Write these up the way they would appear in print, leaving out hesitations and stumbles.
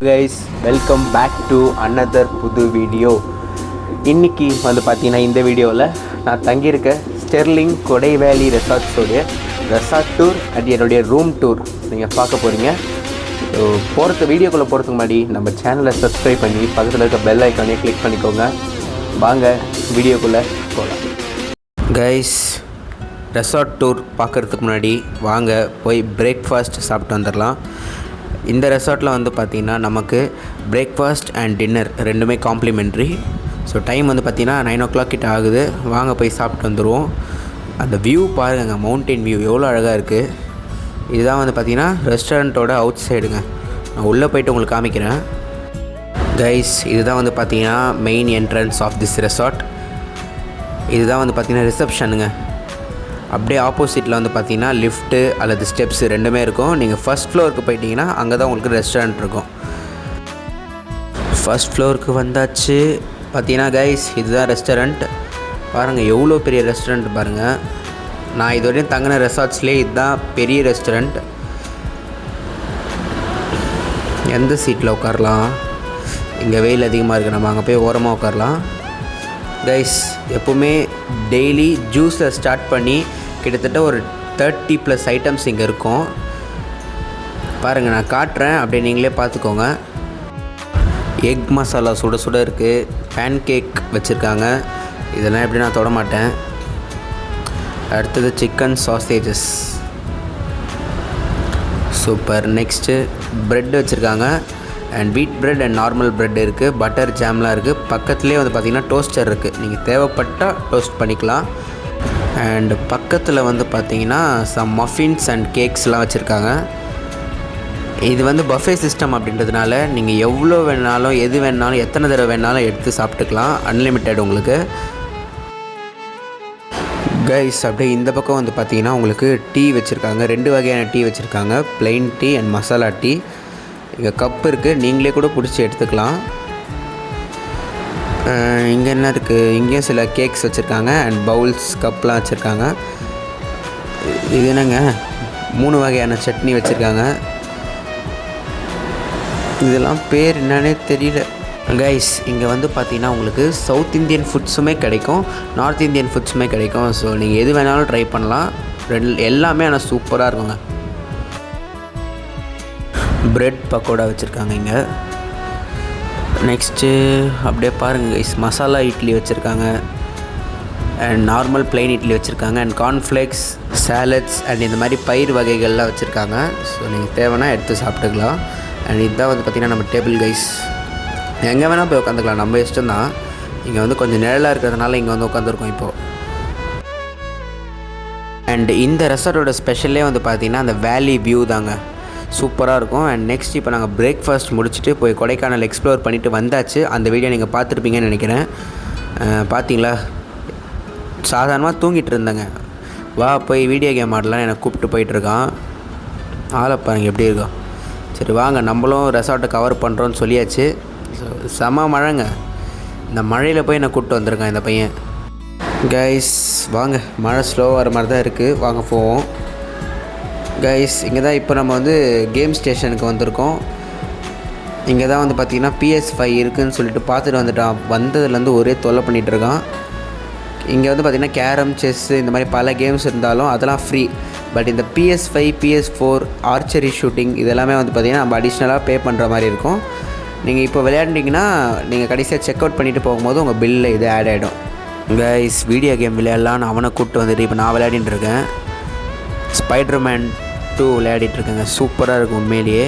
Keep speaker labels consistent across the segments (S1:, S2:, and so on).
S1: Guys, welcome back to another புது video. இன்றைக்கி வந்து பார்த்தீங்கன்னா இந்த வீடியோவில் நான் தங்கியிருக்க ஸ்டெர்லிங் கொடைவேலி ரெசார்ட்ஸோடைய ரெசார்ட் டூர் அண்ட் என்னுடைய ரூம் டூர் நீங்கள் பார்க்க போகிறீங்க. ஸோ வீடியோக்குள்ளே போகிறதுக்கு முன்னாடி நம்ம சேனலை சப்ஸ்கிரைப் பண்ணி பக்கத்தில் இருக்க பெல் ஐக்கானே கிளிக் பண்ணிக்கோங்க. வாங்க வீடியோக்குள்ளே போகலாம். கைஸ், ரெசார்ட் டூர் பார்க்குறதுக்கு முன்னாடி வாங்க போய் பிரேக்ஃபாஸ்ட் சாப்பிட்டு வந்துடலாம். இந்த ரெசார்ட்டில் வந்து பார்த்திங்கன்னா நமக்கு பிரேக்ஃபாஸ்ட் அண்ட் டின்னர் ரெண்டுமே காம்ப்ளிமெண்ட்ரி. ஸோ டைம் வந்து பார்த்திங்கன்னா 9 o'clock கிட்ட ஆகுது. வாங்க போய் சாப்பிட்டு வந்துடுவோம். அந்த வியூ பாருங்க, மவுண்டெயின் வியூ எவ்வளோ அழகாக இருக்குது. இதுதான் வந்து பார்த்திங்கன்னா ரெஸ்டாரண்ட்டோட அவுட் சைடுங்க. நான் உள்ளே போய்ட்டு உங்களுக்கு காமிக்கிறேன். கைஸ், இதுதான் வந்து பார்த்திங்கன்னா main entrance of this resort. இதுதான் வந்து பார்த்திங்கன்னா ரிசப்ஷனுங்க. அப்படியே ஆப்போசிட்டில் வந்து பார்த்திங்கன்னா லிஃப்ட்டு அல்லது ஸ்டெப்ஸு ரெண்டுமே இருக்கும். நீங்கள் ஃபஸ்ட் ஃப்ளோருக்கு போயிட்டீங்கன்னா அங்கே தான் உங்களுக்கு ரெஸ்டாரண்ட் இருக்கும். ஃபஸ்ட் ஃப்ளோருக்கு வந்தாச்சு. பார்த்தீங்கன்னா கைஸ், இதுதான் ரெஸ்டாரண்ட். பாருங்கள் எவ்வளோ பெரிய ரெஸ்டாரண்ட் பாருங்கள். நான் இதுவரையும் தங்கின ரெசார்ட்ஸ்லேயே இதுதான் பெரிய ரெஸ்டாரண்ட். எந்த சீட்டில் உட்காரலாம்? இங்கே வெயில் அதிகமாக இருக்குது, நம்ம அங்கே போய் ஓரமாக உட்காரலாம். கைஸ், எப்போவுமே டெய்லி ஜூஸை ஸ்டார்ட் பண்ணி கிட்டத்தட்ட ஒரு 30+ ஐட்டம்ஸ் இங்கே இருக்கும். பாருங்கள், நான் காட்டுறேன், அப்படியே நீங்களே பார்த்துக்கோங்க. எக் மசாலா சுட சுட இருக்குது. பேன் கேக் வச்சுருக்காங்க. இதெல்லாம் எப்படி நான் தொட மாட்டேன். அடுத்தது chicken sausages, super. Next bread வச்சுருக்காங்க. அண்ட் வீட் ப்ரெட் அண்ட் நார்மல் ப்ரெட் இருக்குது. பட்டர் ஜாம்லாம் இருக்குது. பக்கத்துலேயே வந்து பார்த்திங்கன்னா டோஸ்டர் இருக்குது. நீங்கள் தேவைப்பட்டால் டோஸ்ட் பண்ணிக்கலாம். அண்ட் பக்கத்தில் வந்து பார்த்திங்கன்னா சம் மஃபின்ஸ் அண்ட் கேக்ஸ்லாம் வச்சுருக்காங்க. இது வந்து பஃபே சிஸ்டம் அப்படின்றதுனால நீங்கள் எவ்வளோ வேணாலும் எது வேணாலும் எத்தனை தடவை வேணாலும் எடுத்து சாப்பிட்டுக்கலாம். அன்லிமிட்டெட் உங்களுக்கு. கைஸ், அப்படியே இந்த பக்கம் வந்து பார்த்திங்கன்னா உங்களுக்கு டீ வச்சுருக்காங்க. 2 வகையான டீ வச்சுருக்காங்க, plain tea and masala tea. இங்கே கப் இருக்குது, நீங்களே கூட பிடிச்சி எடுத்துக்கலாம். இங்கே என்ன இருக்குது? இங்கேயும் சில கேக்ஸ் வச்சுருக்காங்க அண்ட் பவுல்ஸ் கப்லாம் வச்சுருக்காங்க. இது என்னங்க, 3 வகையான சட்னி வச்சுருக்காங்க. இதெல்லாம் பேர் என்னன்னே தெரியல. கைஸ், இங்கே வந்து பார்த்திங்கன்னா உங்களுக்கு சவுத் இந்தியன் ஃபுட்ஸுமே கிடைக்கும், நார்த் இந்தியன் ஃபுட்ஸுமே கிடைக்கும். ஸோ நீங்கள் எது வேணாலும் ட்ரை பண்ணலாம். எல்லாமே ஆனால் சூப்பராக இருக்குங்க. ப்ரெட் பக்கோடா வச்சுருக்காங்க இங்கே. நெக்ஸ்ட்டு அப்படியே பாருங்கள் கைஸ், மசாலா இட்லி வச்சுருக்காங்க அண்ட் நார்மல் ப்ளெயின் இட்லி வச்சுருக்காங்க அண்ட் கார்ன்ஃப்ளேக்ஸ், சாலட்ஸ் அண்ட் இந்த மாதிரி பயிர் வகைகள்லாம் வச்சுருக்காங்க. ஸோ நீங்கள் தேவைன்னா எடுத்து சாப்பிட்டுக்கலாம். அண்ட் இதுதான் வந்து பார்த்திங்கன்னா நம்ம டேபிள் கைஸ். எங்கே வேணால் போய் உட்காந்துக்கலாம், நம்ம இஷ்டம் தான். இங்கே வந்து கொஞ்சம் நிழலாக இருக்கிறதுனால இங்கே வந்து உட்காந்துருக்கோம் இப்போது. அண்ட் இந்த ரெசார்ட்டோட ஸ்பெஷலே வந்து பார்த்திங்கன்னா அந்த வேலி வியூ தாங்க, சூப்பராக இருக்கும். அண்ட் நெக்ஸ்ட் இப்போ நாங்கள் பிரேக்ஃபாஸ்ட் முடிச்சுட்டு போய் கொடைக்கானல் எக்ஸ்ப்ளோர் பண்ணிவிட்டு வந்தாச்சு. அந்த வீடியோ நீங்கள் பார்த்துருப்பீங்கன்னு நினைக்கிறேன். பார்த்தீங்களா, சாதாரணமாக தூங்கிட்டு இருந்தேங்க. வா போய் வீடியோ கேம் ஆடலாம் எனக்கு கூப்பிட்டு போயிட்டுருக்கான். ஆளை பாருங்க எப்படி இருக்கும். சரி வாங்க, நம்மளும் ரெசார்ட்டை கவர் பண்ணுறோன்னு சொல்லியாச்சு. செம மழைங்க. இந்த மழையில் போய் நான் கூப்பிட்டு வந்திருக்கேன் இந்த பையன். கைஸ் வாங்க, மழை ஸ்லோவாக வர மாதிரி தான் இருக்குது, வாங்க போவோம். கைஸ், இங்கே தான் இப்போ நம்ம வந்து கேம் ஸ்டேஷனுக்கு வந்திருக்கோம். இங்கே தான் வந்து பார்த்திங்கன்னா PS5 இருக்குதுன்னு சொல்லிட்டு பார்த்துட்டு வந்துட்டான். வந்ததுலேருந்து ஒரே தொல்லை பண்ணிகிட்ருக்கான். இங்கே வந்து பார்த்திங்கன்னா கேரம், செஸ்ஸு இந்த மாதிரி பல கேம்ஸ் இருந்தாலும் அதெல்லாம் ஃப்ரீ. பட் இந்த PS5, PS4, ஆர்ச்சரி ஷூட்டிங் இதெல்லாமே வந்து பார்த்திங்கன்னா நம்ம அடிஷ்னலாக பே பண்ணுற மாதிரி இருக்கும். நீங்கள் இப்போ விளையாண்டிங்கன்னா நீங்கள் கடைசியாக செக் அவுட் பண்ணிவிட்டு போகும்போது உங்கள் பில்லில் இது ஆட் ஆகிடும். கைஸ், வீடியோ கேம் விளையாடலான்னு அவனை கூப்பிட்டு வந்துட்டு இப்போ நான் விளையாடின்னு இருக்கேன். ஸ்பைடர்மேன் 2 விளையாடிட்டுருக்கேங்க. சூப்பராக இருக்கும் உண்மையிலேயே.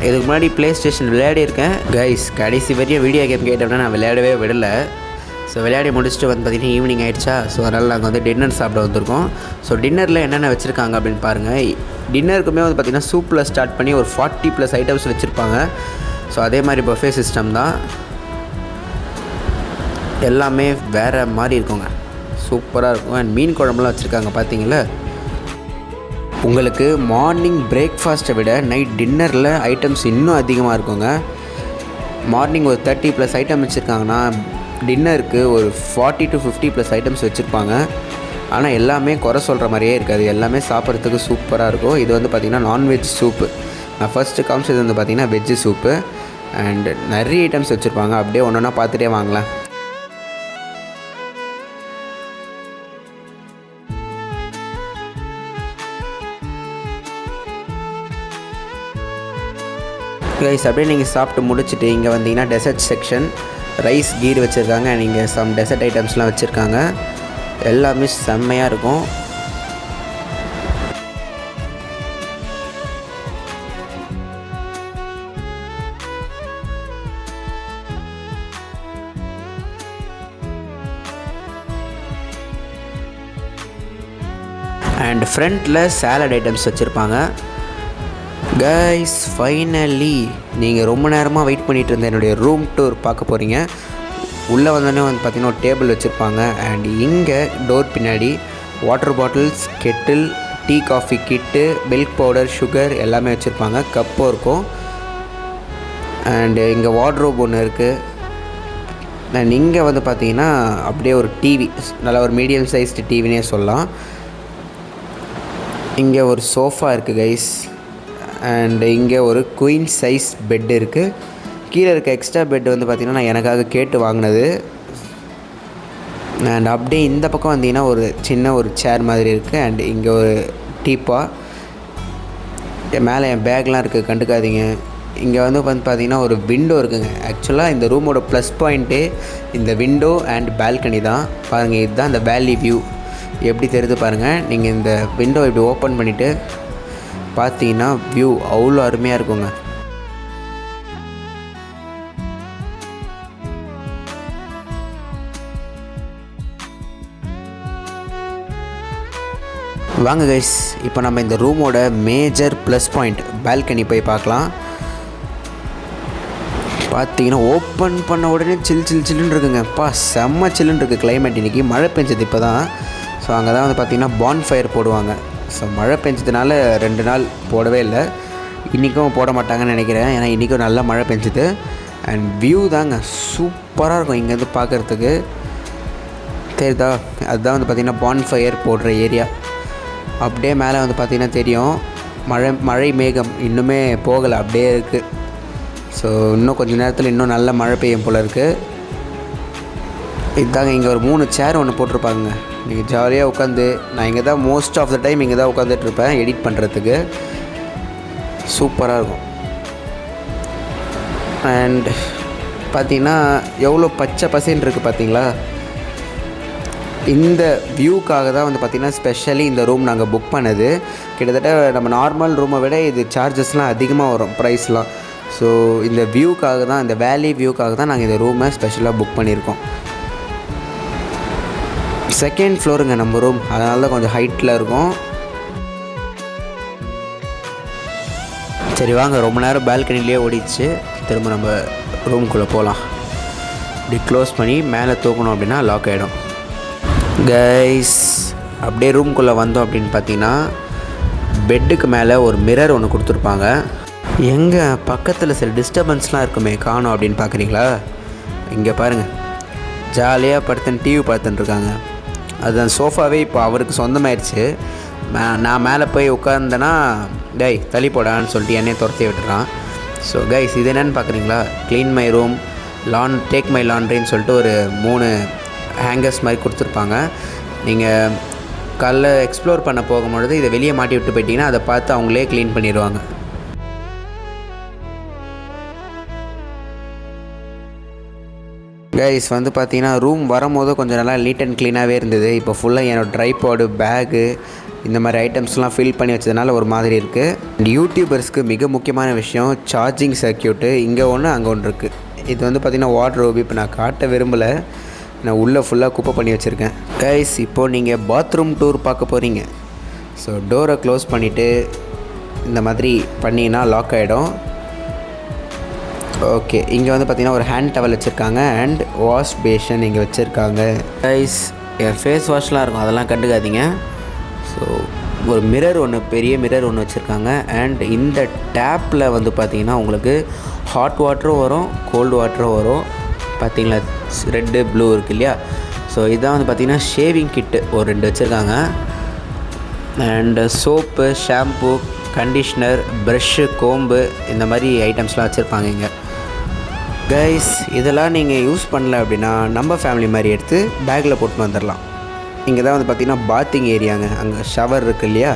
S1: இதுக்கு முன்னாடி ப்ளே ஸ்டேஷன் விளையாடிருக்கேன். கைஸ், கடைசி வரையும் வீடியோ கேம் கேட்டோம்னா நான் விளையாடவே விடலை. ஸோ விளையாடி முடிச்சுட்டு வந்து பார்த்திங்கன்னா ஈவினிங் ஆகிடுச்சா. ஸோ அதனால் நாங்கள் வந்து டின்னர் சாப்பிட வந்திருக்கோம். ஸோ டின்னரில் என்னென்ன வச்சுருக்காங்க அப்படின்னு பாருங்கள். டின்னருக்குமே வந்து பார்த்திங்கன்னா சூப்பில் ஸ்டார்ட் பண்ணி ஒரு 40+ ஐட்டம்ஸ் வச்சுருப்பாங்க. ஸோ அதே மாதிரி பஃபே சிஸ்டம் தான். எல்லாமே வேறு மாதிரி இருக்குங்க, சூப்பராக இருக்கும். அண்ட் மீன் குழம்புலாம் வச்சுருக்காங்க பார்த்தீங்களா. உங்களுக்கு மார்னிங் பிரேக்ஃபாஸ்ட்டை விட நைட் டின்னரில் ஐட்டம்ஸ் இன்னும் அதிகமாக இருக்குங்க. மார்னிங் ஒரு 30+ ஐட்டம் வச்சுருக்காங்கன்னா டின்னருக்கு ஒரு 40 to 50+ ஐட்டம்ஸ் வச்சுருப்பாங்க. ஆனால் எல்லாமே குறை சொல்கிற மாதிரியே இருக்காது, எல்லாமே சாப்பிட்றதுக்கு சூப்பராக இருக்கும். இது வந்து பார்த்திங்கன்னா நான்வெஜ் சூப்பு. நான் ஃபஸ்ட்டு காமிச்சது வந்து பார்த்திங்கன்னா வெஜ்ஜு சூப்பு அண்ட் நிறைய ஐட்டம்ஸ் வச்சுருப்பாங்க. அப்படியே ஒன்று ஒன்றா பார்த்துட்டே வாங்கலாம். கைஸ் அப்படியே நீங்கள் சாப்பிட்டு முடிச்சுட்டு இங்கே வந்தீங்கன்னா டெசர்ட் செக்ஷன், ரைஸ் கீர் வச்சுருக்காங்க அண்ட் இங்கே சம் டெசர்ட் ஐட்டம்ஸ்லாம் வச்சுருக்காங்க. எல்லாமே செம்மையாக இருக்கும். அண்ட் ஃப்ரண்ட்டில் சாலட் ஐட்டம்ஸ் வச்சுருப்பாங்க. கைஸ் ஃபைனலி நீங்கள் ரொம்ப நேரமாக வெயிட் பண்ணிகிட்டு இருந்த என்னுடைய ரூம் டூர் பார்க்க போகிறீங்க. உள்ளே வந்தோடனே வந்து பார்த்திங்கன்னா ஒரு டேபிள் வச்சுருப்பாங்க அண்ட் இங்கே டோர் பின்னாடி water bottles, kettle, tea coffee kit, milk powder, sugar எல்லாமே வச்சுருப்பாங்க. கப்பும் இருக்கும். அண்டு இங்கே வார்ட்ரோப் ஒன்று இருக்குது. அண்ட் இங்கே வந்து பார்த்திங்கன்னா அப்படியே ஒரு டிவி, நல்லா ஒரு மீடியம் சைஸ்டு டிவினே சொல்லலாம். இங்கே ஒரு சோஃபா இருக்குது கைஸ். அண்டு இங்கே ஒரு குயின் சைஸ் பெட் இருக்குது. கீழே இருக்க எக்ஸ்ட்ரா பெட் வந்து பார்த்திங்கன்னா நான் எனக்காக கேட்டு வாங்கினது. அண்ட் அப்படியே இந்த பக்கம் வந்தீங்கன்னா ஒரு சின்ன ஒரு சேர் மாதிரி இருக்குது. அண்ட் இங்கே ஒரு டீப்பா, மேலே என் பேக்லாம் இருக்குது, கண்டுக்காதீங்க. இங்கே வந்து பார்த்திங்கன்னா ஒரு விண்டோ இருக்குங்க. ஆக்சுவலாக இந்த ரூமோட ப்ளஸ் பாயிண்ட்டே இந்த விண்டோ அண்ட் பால்கனி தான். பாருங்கள், இதுதான் இந்த வேலி வியூ. எப்படி தெரியுது பாருங்கள். நீங்கள் இந்த விண்டோ இப்படி ஓப்பன் பண்ணிவிட்டு பார்த்தீங்கன்னா வியூ அவ்வளோ அருமையாக இருக்குங்க. வாங்க கைஸ், இப்போ நம்ம இந்த ரூமோட மேஜர் ப்ளஸ் பாயிண்ட் பால்கனி போய் பார்க்கலாம். பார்த்தீங்கன்னா ஓப்பன் பண்ண உடனே சில்லுன்னு இருக்குங்க. செம்ம சில்லுன்னு இருக்குது கிளைமேட். இன்றைக்கி மழை பெஞ்சது இப்போ தான். ஸோ அங்கே தான் வந்து பார்த்திங்கன்னா பான்ஃபயர் போடுவாங்க. ஸோ மழை பெஞ்சதுனால 2 நாள் போடவே இல்லை. இன்றைக்கும் போட மாட்டாங்கன்னு நினைக்கிறேன். ஏன்னா இன்றைக்கும் நல்லா மழை பெஞ்சுது. அண்ட் வியூ தாங்க சூப்பராக இருக்கும் இங்கேருந்து பார்க்குறதுக்கு. தெரியுதா? அதுதான் வந்து பார்த்திங்கன்னா பான்ஃபயர் போடுற ஏரியா. அப்படியே மேலே வந்து பார்த்திங்கன்னா தெரியும் மழை மேகம் இன்னுமே போகலை, அப்படியே இருக்குது. ஸோ இன்னும் கொஞ்சம் நேரத்தில் இன்னும் நல்ல மழை பெய்யும் போல் இருக்குது. இதுதாங்க இங்கே ஒரு 3 சேர் ஒன்று போட்டிருப்பாங்க. நீங்கள் ஜாலியாக உட்காந்து, நான் இங்கே தான் மோஸ்ட் ஆஃப் த டைம் இங்கே தான் உட்காந்துட்ருப்பேன் எடிட் பண்ணுறதுக்கு. சூப்பராக இருக்கும். அண்ட் பார்த்திங்கன்னா எவ்வளோ பச்சை பசேன்னு இருக்குது பார்த்தீங்களா? இந்த வியூக்காக தான் வந்து பார்த்திங்கன்னா ஸ்பெஷலி இந்த ரூம் நாங்கள் புக் பண்ணது. கிட்டத்தட்ட நம்ம நார்மல் ரூமை விட இது சார்ஜஸ்லாம் அதிகமாக வரும் ப்ரைஸ்லாம். ஸோ இந்த வியூக்காக தான், இந்த வேலி வியூக்காக தான் நாங்கள் இந்த ரூமை ஸ்பெஷலாக புக் பண்ணியிருக்கோம். செகண்ட் ஃப்ளோருங்க நம்ம ரூம், அதனால தான் கொஞ்சம் ஹைட்டில் இருக்கும். சரி வாங்க, ரொம்ப நேரம் பால்கனிலே ஓடிச்சு. திரும்ப நம்ம ரூம்குள்ளே போகலாம். இப்படி க்ளோஸ் பண்ணி மேலே தூக்கணும் அப்படின்னா லாக் ஆகிடும். கைஸ் அப்படியே ரூம்குள்ளே வந்தோம் அப்படின்னு பார்த்தீங்கன்னா பெட்டுக்கு மேலே ஒரு மிரர் ஒன்று கொடுத்துருப்பாங்க. எங்கே பக்கத்தில் சில டிஸ்டர்பன்ஸ்லாம் இருக்குமே காணோம் அப்படின்னு பார்க்குறீங்களா? இங்கே பாருங்கள், ஜாலியாக படுத்துன்னு டிவி பார்த்துட்டுருக்காங்க. அது அந்த சோஃபாவே இப்போ அவருக்கு சொந்தமாயிடுச்சு. நான் மேலே போய் உட்காந்தேன்னா டேய் தள்ளி போடான்னு சொல்லிட்டு என்னையை துரத்தி விட்டுறான். ஸோ கைஸ் இது என்னென்னு பார்க்குறீங்களா? Clean my room, take my லாண்ட்ரின்னு சொல்லிட்டு ஒரு 3 ஹேங்கர்ஸ் மாதிரி கொடுத்துருப்பாங்க. நீங்கள் காலைல எக்ஸ்ப்ளோர் பண்ண போகும்பொழுது இதை வெளியே மாட்டி விட்டு போயிட்டீங்கன்னா அதை பார்த்து அவங்களே க்ளீன் பண்ணிடுவாங்க. கைஸ் வந்து பார்த்தீங்கன்னா ரூம் வரும்போது கொஞ்சம் நல்லா நீட் அண்ட் க்ளீனாகவே இருந்தது. இப்போ ஃபுல்லாக என்னோடய ட்ரைபாடு, பேகு இந்த மாதிரி ஐட்டம்ஸ்லாம் ஃபில் பண்ணி வச்சதுனால ஒரு மாதிரி இருக்குது. யூடியூபர்ஸ்க்கு மிக முக்கியமான விஷயம் சார்ஜிங் சர்க்யூட்டு. இங்கே ஒன்று அங்கே ஒன்று இருக்குது. இது வந்து பார்த்திங்கன்னா வார்ட்ரோப். இப்போ நான் காட்ட விரும்பலை, நான் உள்ளே ஃபுல்லாக குப்பை பண்ணி வச்சுருக்கேன். கைஸ் இப்போது நீங்கள் பாத்ரூம் டூர் பார்க்க போகிறீங்க. ஸோ டோரை க்ளோஸ் பண்ணிவிட்டு இந்த மாதிரி பண்ணிங்கன்னா லாக் ஆகிடும். ஓகே, இங்கே வந்து பார்த்திங்கன்னா ஒரு ஹேண்ட் டவல் வச்சுருக்காங்க அண்ட் வாஷ் பேஷன் இங்கே வச்சுருக்காங்க. கைஸ் என் ஃபேஸ் வாஷ்லாம் இருக்கும், அதெல்லாம் கண்டுக்காதீங்க. ஸோ ஒரு மிரர் ஒன்று, பெரிய மிரர் ஒன்று வச்சுருக்காங்க. அண்ட் இந்த டேப்பில் வந்து பார்த்திங்கன்னா உங்களுக்கு ஹாட் வாட்டரும் வரும், கோல்டு வாட்டரும் வரும். பார்த்திங்களா ரெட்டு ப்ளூ இருக்குது இல்லையா? ஸோ இதான் வந்து பார்த்திங்கன்னா ஷேவிங் கிட்டு ஒரு 2 வச்சுருக்காங்க. And soap, shampoo, conditioner, brush, comb இந்த மாதிரி ஐட்டம்ஸ்லாம் வச்சுருப்பாங்க இங்கே. கைஸ், இதெல்லாம் நீங்கள் யூஸ் பண்ணல அப்படின்னா நம்ம ஃபேமிலி மாதிரி எடுத்து பேக்கில் போட்டுன்னு வந்துடலாம். இங்கே தான் வந்து பார்த்திங்கன்னா பாத்திங் ஏரியாங்க, அங்கே ஷவர் இருக்குது இல்லையா.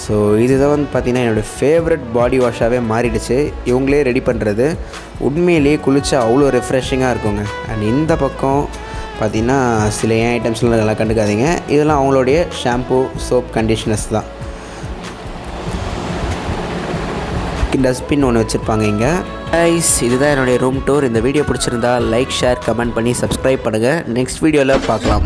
S1: ஸோ இதுதான் வந்து பார்த்திங்கன்னா என்னோடய ஃபேவரட் பாடி வாஷாகவே மாறிடுச்சு. இவங்களே ரெடி பண்ணுறது உண்மையிலேயே குளிச்சா அவ்வளோ ரெஃப்ரெஷிங்காக இருக்குங்க. அண்ட் இந்த பக்கம் பார்த்திங்கன்னா சில ஏன் ஐட்டம்ஸ்லாம் நல்லா கண்டுக்காதீங்க, இதெல்லாம் அவங்களுடைய ஷாம்பூ, சோப், கண்டிஷ்னர்ஸ் தான். டஸ்ட்பின் ஒன்று வச்சுருப்பாங்க இங்கே. கைஸ், இதுதான் என்னுடைய ரூம் டூர். இந்த வீடியோ பிடிச்சிருந்தா லைக், ஷேர், கமெண்ட் பண்ணி சப்ஸ்கிரைப் பண்ணுங்கள். நெக்ஸ்ட் வீடியோவில் பார்க்கலாம்.